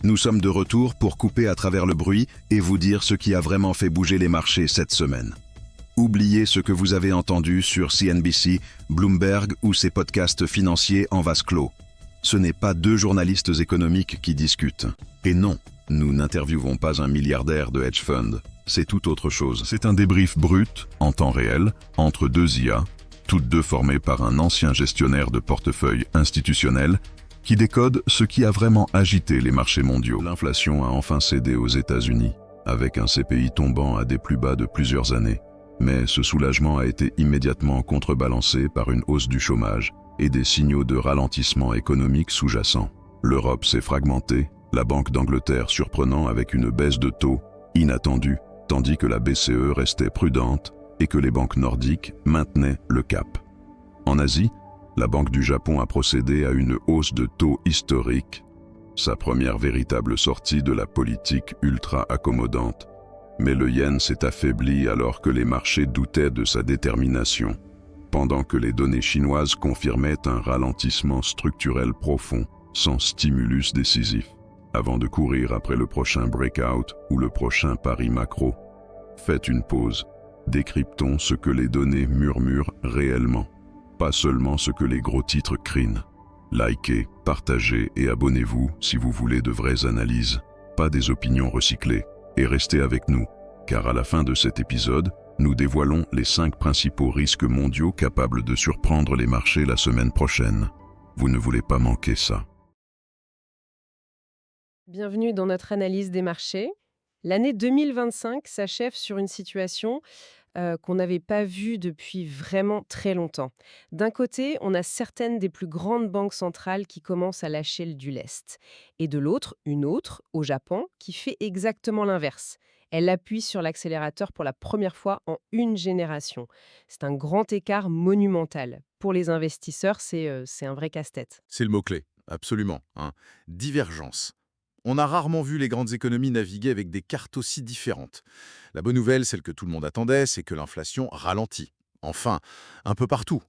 Nous sommes de retour pour couper à travers le bruit et vous dire ce qui a vraiment fait bouger les marchés cette semaine. Oubliez ce que vous avez entendu sur CNBC, Bloomberg ou ces podcasts financiers en vase clos. Ce n'est pas deux journalistes économiques qui discutent. Et non, nous n'interviewons pas un milliardaire de hedge fund. C'est tout autre chose. C'est un débrief brut, en temps réel, entre deux IA, toutes deux formées par un ancien gestionnaire de portefeuille institutionnel, qui décode ce qui a vraiment agité les marchés mondiaux. L'inflation a enfin cédé aux États-Unis, avec un CPI tombant à des plus bas de plusieurs années. Mais ce soulagement a été immédiatement contrebalancé par une hausse du chômage et des signaux de ralentissement économique sous-jacent. L'Europe s'est fragmentée, la Banque d'Angleterre surprenant avec une baisse de taux inattendue, tandis que la BCE restait prudente et que les banques nordiques maintenaient le cap. En Asie, la Banque du Japon a procédé à une hausse de taux historique, sa première véritable sortie de la politique ultra-accommodante. Mais le yen s'est affaibli alors que les marchés doutaient de sa détermination, pendant que les données chinoises confirmaient un ralentissement structurel profond, sans stimulus décisif. Avant de courir après le prochain breakout ou le prochain pari macro, faites une pause. Décryptons ce que les données murmurent réellement, pas seulement ce que les gros titres crinent. Likez, partagez et abonnez-vous si vous voulez de vraies analyses, pas des opinions recyclées. Et restez avec nous, car à la fin de cet épisode, nous dévoilons les 5 principaux risques mondiaux capables de surprendre les marchés la semaine prochaine. Vous ne voulez pas manquer ça. Bienvenue dans notre analyse des marchés. L'année 2025 s'achève sur une situation qu'on n'avait pas vue depuis vraiment très longtemps. D'un côté, on a certaines des plus grandes banques centrales qui commencent à lâcher du lest. Et de l'autre, une autre, au Japon, qui fait exactement l'inverse. Elle appuie sur l'accélérateur pour la première fois en une génération. C'est un grand écart monumental. Pour les investisseurs, c'est un vrai casse-tête. C'est le mot-clé, absolument. Divergence. On a rarement vu les grandes économies naviguer avec des cartes aussi différentes. La bonne nouvelle, celle que tout le monde attendait, c'est que l'inflation ralentit. Enfin, un peu partout.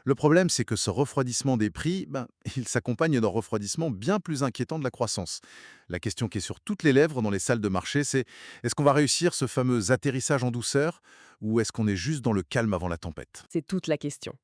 Le problème, c'est que ce refroidissement des prix, il s'accompagne d'un refroidissement bien plus inquiétant de la croissance. La question qui est sur toutes les lèvres dans les salles de marché, c'est est-ce qu'on va réussir ce fameux atterrissage en douceur ou est-ce qu'on est juste dans le calme avant la tempête? C'est toute la question.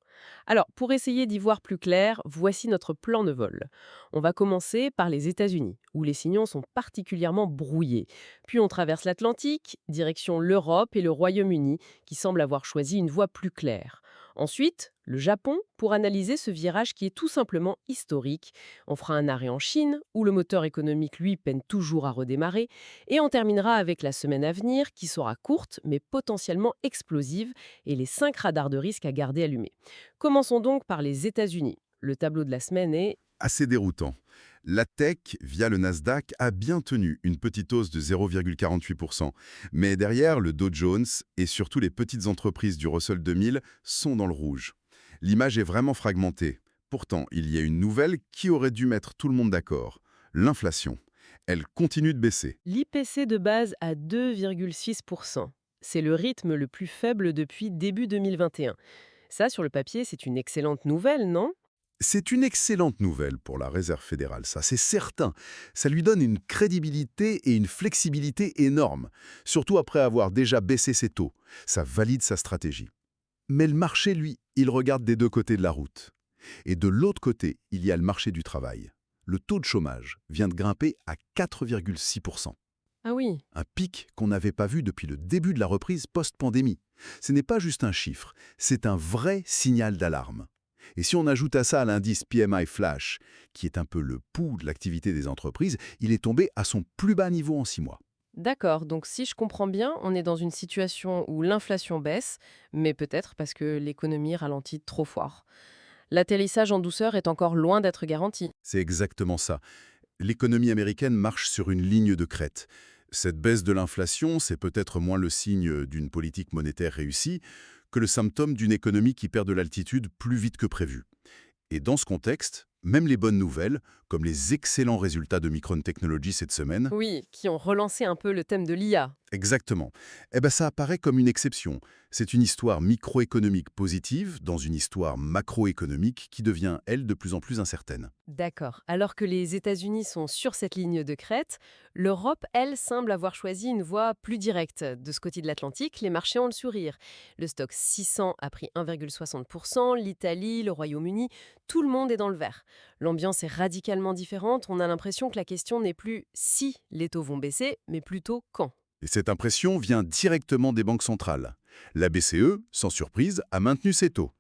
Alors, pour essayer d'y voir plus clair, voici notre plan de vol. On va commencer par les États-Unis, où les signaux sont particulièrement brouillés. Puis on traverse l'Atlantique, direction l'Europe et le Royaume-Uni, qui semblent avoir choisi une voie plus claire. Ensuite, le Japon, pour analyser ce virage qui est tout simplement historique. On fera un arrêt en Chine, où le moteur économique, lui, peine toujours à redémarrer. Et on terminera avec la semaine à venir, qui sera courte, mais potentiellement explosive, et les 5 radars de risque à garder allumés. Commençons donc par les États-Unis. Le tableau de la semaine est... Assez déroutant. La tech, via le Nasdaq, a bien tenu une petite hausse de 0,48%. Mais derrière, le Dow Jones et surtout les petites entreprises du Russell 2000 sont dans le rouge. L'image est vraiment fragmentée. Pourtant, il y a une nouvelle qui aurait dû mettre tout le monde d'accord. L'inflation. Elle continue de baisser. L'IPC de base à 2,6%. C'est le rythme le plus faible depuis début 2021. Ça, sur le papier, c'est une excellente nouvelle, non ? C'est une excellente nouvelle pour la Réserve fédérale, ça, c'est certain. Ça lui donne une crédibilité et une flexibilité énormes, surtout après avoir déjà baissé ses taux. Ça valide sa stratégie. Mais le marché, lui, il regarde des deux côtés de la route. Et de l'autre côté, il y a le marché du travail. Le taux de chômage vient de grimper à 4,6%. Ah oui. Un pic qu'on n'avait pas vu depuis le début de la reprise post-pandémie. Ce n'est pas juste un chiffre, c'est un vrai signal d'alarme. Et si on ajoute à ça l'indice PMI Flash, qui est un peu le pouls de l'activité des entreprises, il est tombé à son plus bas niveau en 6 mois. D'accord, donc si je comprends bien, on est dans une situation où l'inflation baisse, mais peut-être parce que l'économie ralentit trop fort. L'atterrissage en douceur est encore loin d'être garanti. C'est exactement ça. L'économie américaine marche sur une ligne de crête. Cette baisse de l'inflation, c'est peut-être moins le signe d'une politique monétaire réussie que le symptôme d'une économie qui perd de l'altitude plus vite que prévu. Et dans ce contexte, même les bonnes nouvelles, comme les excellents résultats de Micron Technology cette semaine. Oui, qui ont relancé un peu le thème de l'IA. Exactement. Eh ben, ça apparaît comme une exception. C'est une histoire microéconomique positive dans une histoire macroéconomique qui devient, elle, de plus en plus incertaine. D'accord. Alors que les États-Unis sont sur cette ligne de crête, l'Europe, elle, semble avoir choisi une voie plus directe. De ce côté de l'Atlantique, les marchés ont le sourire. Le stock 600 a pris 1,60%, l'Italie, le Royaume-Uni, tout le monde est dans le vert. L'ambiance est radicalement différente. On a l'impression que la question n'est plus si les taux vont baisser, mais plutôt quand. Et cette impression vient directement des banques centrales. La BCE, sans surprise, a maintenu ses taux.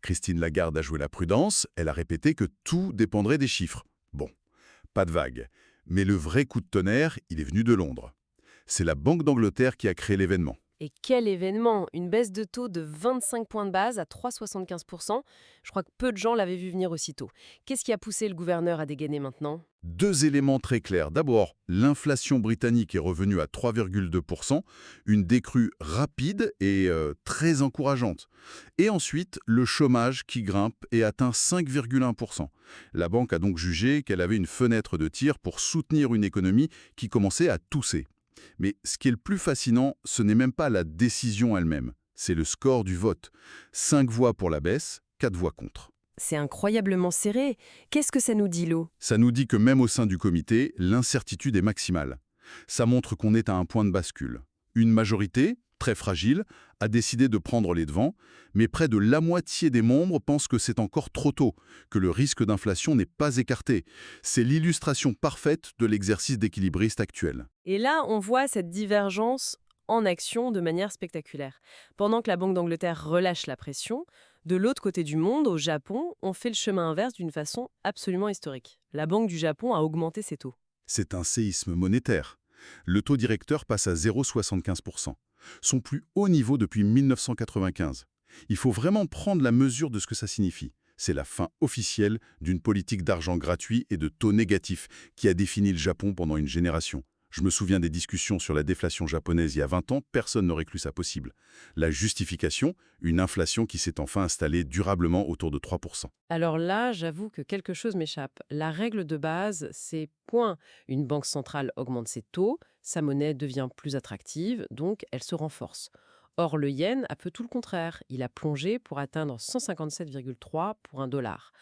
Christine Lagarde a joué la prudence, elle a répété que tout dépendrait des chiffres. Bon, pas de vague. Mais le vrai coup de tonnerre, il est venu de Londres. C'est la Banque d'Angleterre qui a créé l'événement. Et quel événement! Une baisse de taux de 25 points de base à 3,75%. Je crois que peu de gens l'avaient vu venir aussitôt. Qu'est-ce qui a poussé le gouverneur à dégainer maintenant? Deux éléments très clairs. D'abord, l'inflation britannique est revenue à 3,2%, une décrue rapide et très encourageante. Et ensuite, le chômage qui grimpe et atteint 5,1%. La banque a donc jugé qu'elle avait une fenêtre de tir pour soutenir une économie qui commençait à tousser. Mais ce qui est le plus fascinant, ce n'est même pas la décision elle-même, c'est le score du vote. 5 voix pour la baisse, 4 voix contre. C'est incroyablement serré. Qu'est-ce que ça nous dit, l'eau? Ça nous dit que même au sein du comité, l'incertitude est maximale. Ça montre qu'on est à un point de bascule. Une majorité, très fragile, a décidé de prendre les devants, mais près de la moitié des membres pensent que c'est encore trop tôt, que le risque d'inflation n'est pas écarté. C'est l'illustration parfaite de l'exercice d'équilibriste actuel. Et là, on voit cette divergence en action de manière spectaculaire. Pendant que la Banque d'Angleterre relâche la pression, de l'autre côté du monde, au Japon, on fait le chemin inverse d'une façon absolument historique. La Banque du Japon a augmenté ses taux. C'est un séisme monétaire. Le taux directeur passe à 0,75%, son plus haut niveau depuis 1995. Il faut vraiment prendre la mesure de ce que ça signifie. C'est la fin officielle d'une politique d'argent gratuit et de taux négatifs qui a défini le Japon pendant une génération. Je me souviens des discussions sur la déflation japonaise il y a 20 ans, personne n'aurait cru ça possible. La justification, une inflation qui s'est enfin installée durablement autour de 3%. Alors là, j'avoue que quelque chose m'échappe. La règle de base, c'est point. Une banque centrale augmente ses taux, sa monnaie devient plus attractive, donc elle se renforce. Or, le yen a fait tout le contraire. Il a plongé pour atteindre 157,3 pour un dollar.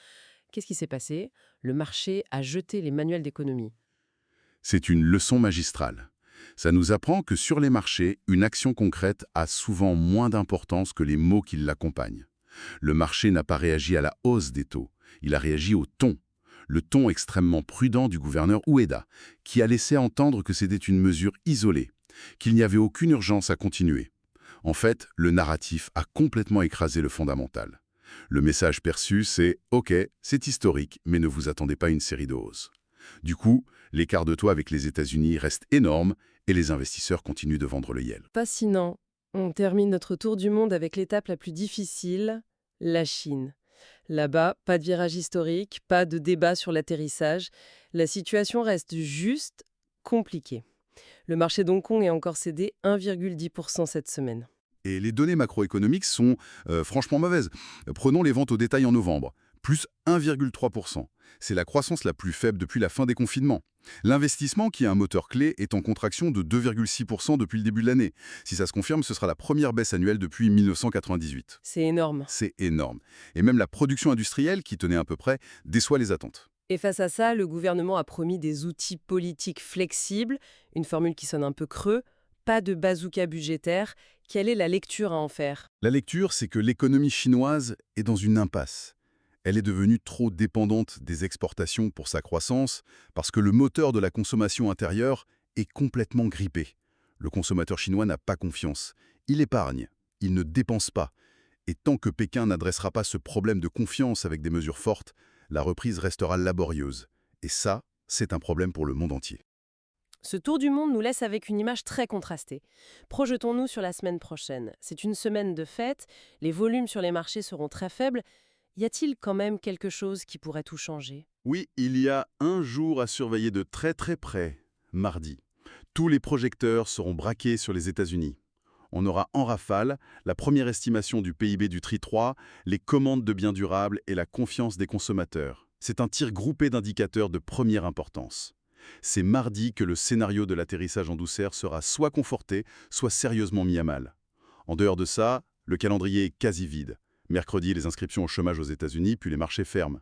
Qu'est-ce qui s'est passé? Le marché a jeté les manuels d'économie. C'est une leçon magistrale. Ça nous apprend que sur les marchés, une action concrète a souvent moins d'importance que les mots qui l'accompagnent. Le marché n'a pas réagi à la hausse des taux, il a réagi au ton. Le ton extrêmement prudent du gouverneur Ueda, qui a laissé entendre que c'était une mesure isolée, qu'il n'y avait aucune urgence à continuer. En fait, le narratif a complètement écrasé le fondamental. Le message perçu, c'est « Ok, c'est historique, mais ne vous attendez pas à une série de hausses ». Du coup, l'écart de taux avec les États-Unis reste énorme et les investisseurs continuent de vendre le yen. Fascinant. On termine notre tour du monde avec l'étape la plus difficile, la Chine. Là-bas, pas de virage historique, pas de débat sur l'atterrissage. La situation reste juste compliquée. Le marché d'Hong Kong est encore cédé 1,10% cette semaine. Et les données macroéconomiques sont franchement mauvaises. Prenons les ventes au détail en novembre. Plus 1,3%. C'est la croissance la plus faible depuis la fin des confinements. L'investissement, qui est un moteur clé, est en contraction de 2,6% depuis le début de l'année. Si ça se confirme, ce sera la première baisse annuelle depuis 1998. C'est énorme. C'est énorme. Et même la production industrielle, qui tenait à peu près, déçoit les attentes. Et face à ça, le gouvernement a promis des outils politiques flexibles, une formule qui sonne un peu creux, pas de bazooka budgétaire. Quelle est la lecture à en faire? La lecture, c'est que l'économie chinoise est dans une impasse. Elle est devenue trop dépendante des exportations pour sa croissance parce que le moteur de la consommation intérieure est complètement grippé. Le consommateur chinois n'a pas confiance. Il épargne, il ne dépense pas. Et tant que Pékin n'adressera pas ce problème de confiance avec des mesures fortes, la reprise restera laborieuse. Et ça, c'est un problème pour le monde entier. Ce tour du monde nous laisse avec une image très contrastée. Projetons-nous sur la semaine prochaine. C'est une semaine de fête, les volumes sur les marchés seront très faibles. Y a-t-il quand même quelque chose qui pourrait tout changer? Oui, il y a un jour à surveiller de très très près, mardi. Tous les projecteurs seront braqués sur les États-Unis. On aura en rafale la première estimation du PIB du TRI 3, les commandes de biens durables et la confiance des consommateurs. C'est un tir groupé d'indicateurs de première importance. C'est mardi que le scénario de l'atterrissage en douceur sera soit conforté, soit sérieusement mis à mal. En dehors de ça, le calendrier est quasi vide. Mercredi, les inscriptions au chômage aux États-Unis, puis les marchés ferment.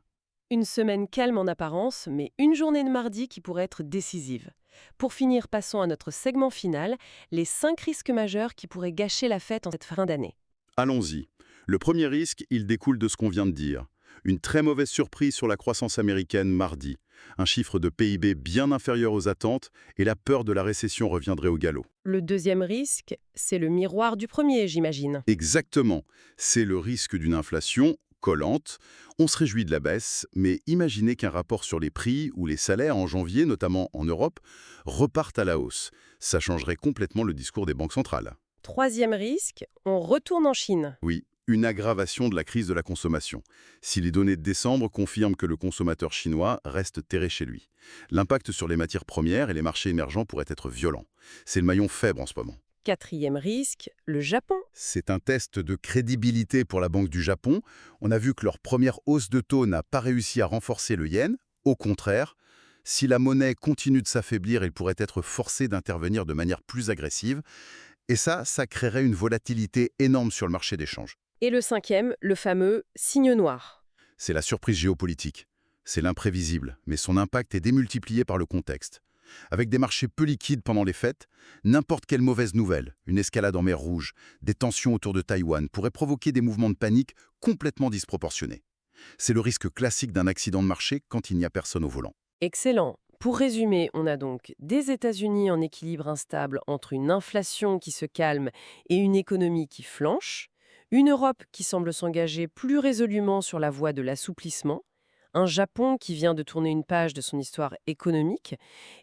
Une semaine calme en apparence, mais une journée de mardi qui pourrait être décisive. Pour finir, passons à notre segment final, les 5 risques majeurs qui pourraient gâcher la fête en cette fin d'année. Allons-y. Le premier risque, il découle de ce qu'on vient de dire. Une très mauvaise surprise sur la croissance américaine mardi. Un chiffre de PIB bien inférieur aux attentes et la peur de la récession reviendrait au galop. Le deuxième risque, c'est le miroir du premier, j'imagine. Exactement. C'est le risque d'une inflation collante. On se réjouit de la baisse, mais imaginez qu'un rapport sur les prix ou les salaires en janvier, notamment en Europe, reparte à la hausse. Ça changerait complètement le discours des banques centrales. Troisième risque, on retourne en Chine. Oui, une aggravation de la crise de la consommation. Si les données de décembre confirment que le consommateur chinois reste terré chez lui, l'impact sur les matières premières et les marchés émergents pourrait être violent. C'est le maillon faible en ce moment. Quatrième risque, le Japon. C'est un test de crédibilité pour la Banque du Japon. On a vu que leur première hausse de taux n'a pas réussi à renforcer le yen. Au contraire, si la monnaie continue de s'affaiblir, elle pourrait être forcée d'intervenir de manière plus agressive. Et ça créerait une volatilité énorme sur le marché des changes. Et le cinquième, le fameux signe noir. C'est la surprise géopolitique. C'est l'imprévisible, mais son impact est démultiplié par le contexte. Avec des marchés peu liquides pendant les fêtes, n'importe quelle mauvaise nouvelle, une escalade en mer Rouge, des tensions autour de Taïwan, pourrait provoquer des mouvements de panique complètement disproportionnés. C'est le risque classique d'un accident de marché quand il n'y a personne au volant. Excellent. Pour résumer, on a donc des États-Unis en équilibre instable entre une inflation qui se calme et une économie qui flanche, une Europe qui semble s'engager plus résolument sur la voie de l'assouplissement, un Japon qui vient de tourner une page de son histoire économique,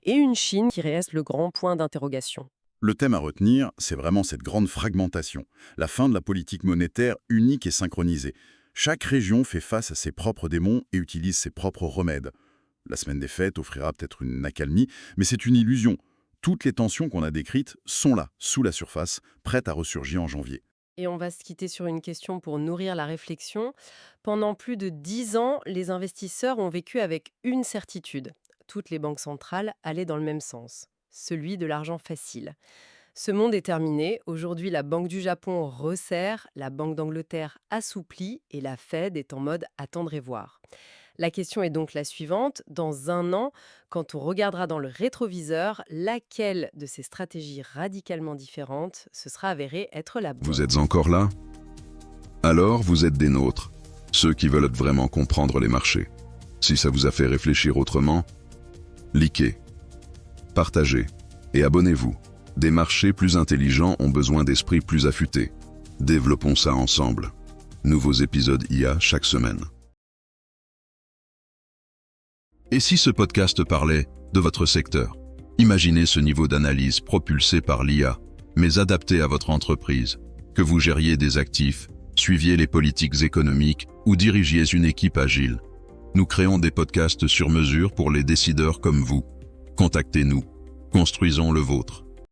et une Chine qui reste le grand point d'interrogation. Le thème à retenir, c'est vraiment cette grande fragmentation, la fin de la politique monétaire unique et synchronisée. Chaque région fait face à ses propres démons et utilise ses propres remèdes. La semaine des fêtes offrira peut-être une accalmie, mais c'est une illusion. Toutes les tensions qu'on a décrites sont là, sous la surface, prêtes à ressurgir en janvier. Et on va se quitter sur une question pour nourrir la réflexion. Pendant plus de 10 ans, les investisseurs ont vécu avec une certitude. Toutes les banques centrales allaient dans le même sens, celui de l'argent facile. Ce monde est terminé. Aujourd'hui, la Banque du Japon resserre, la Banque d'Angleterre assouplit et la Fed est en mode attendre et voir. La question est donc la suivante. Dans un an, quand on regardera dans le rétroviseur, laquelle de ces stratégies radicalement différentes se sera avérée être la bonne? Vous êtes encore là? Alors vous êtes des nôtres, ceux qui veulent vraiment comprendre les marchés. Si ça vous a fait réfléchir autrement, likez, partagez et abonnez-vous. Des marchés plus intelligents ont besoin d'esprits plus affûtés. Développons ça ensemble. Nouveaux épisodes IA chaque semaine. Et si ce podcast parlait de votre secteur? Imaginez ce niveau d'analyse propulsé par l'IA, mais adapté à votre entreprise. Que vous gériez des actifs, suiviez les politiques économiques ou dirigiez une équipe agile. Nous créons des podcasts sur mesure pour les décideurs comme vous. Contactez-nous. Construisons le vôtre.